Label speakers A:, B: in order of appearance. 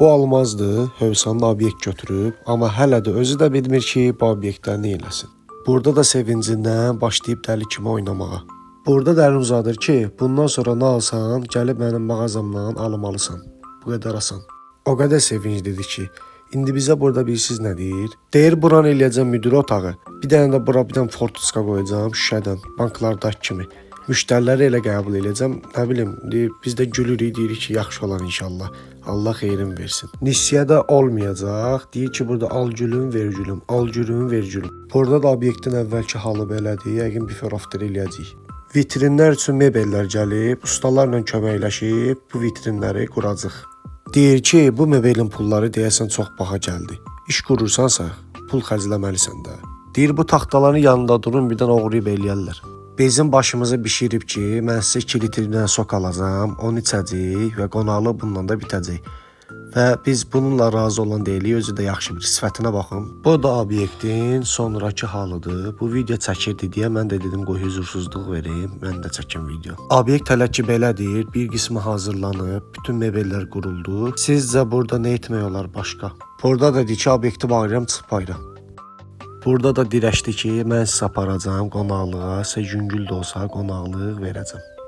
A: Bu almazdır, Hövsanın obyekt götürüb, amma hələ də özü də bilmir ki, bu obyektlər nə eləsin. Burada da sevincindən başlayıb dəli kimi oynamağa. Burada da əlini uzadır ki, bundan sonra nə alsan, gəlib mənim mağazamdan almalısan. Bu qədər asan. O qədər sevinclidir ki, indi bizə burada bilirsiniz nə deyir? Deyir, buranı eləyəcəm müdür otağı. Bir dənə də bura bir dənə fortuska qoyacağam şüşədən, banklardakı kimi. Müştəriləri elə qəbul edəcəm. Nə bilim, deyir, biz də gülürük, deyirik ki, yaxşı olar inşallah. Allah xeyrin versin. Nisiyədə olmayacaq. Deyir ki, burada al gülüm, ver gülüm, al gülüm, ver gülüm. Burada da obyektin əvvəlki halı belədir. Yəqin before after eləyəcəyik. Vitrinlər üçün mebellər gəlib, ustalarla köməkləşib bu vitrinləri quracaq. Deyir ki, bu mebelin pulları deyəsən çox baha gəldi. İş qurursansa, pul xərcləməlisən də. Deyir, bu taxtaların yanında durun, birdən oğruyub eləyərlər. Bizim başımızı bişirib ki, mən sizə 2 litrdən sok alacağam, onu içəcəyik və qonaqlıq bundan da bitəcək. Və biz bununla razı olan deyilik, özü də yaxşı bir sifətinə baxın. Bu da obyektin sonraki halıdır. Bu video çəkirdi deyə mən də dedim qoy huzursuzluq vereyim, mən də çəkim video. Obyekt hələ ki belədir, bir qismi hazırlanıb, bütün mebellər quruldu. Sizcə burada nə etmək olar başqa? Burada da deyir ki, obyekti bağlayıram, çıx bayra. Burada da dirəşdi ki, mən sizə aparacağım qonaqlığa, sizə yüngül də olsa qonaqlıq verəcəm.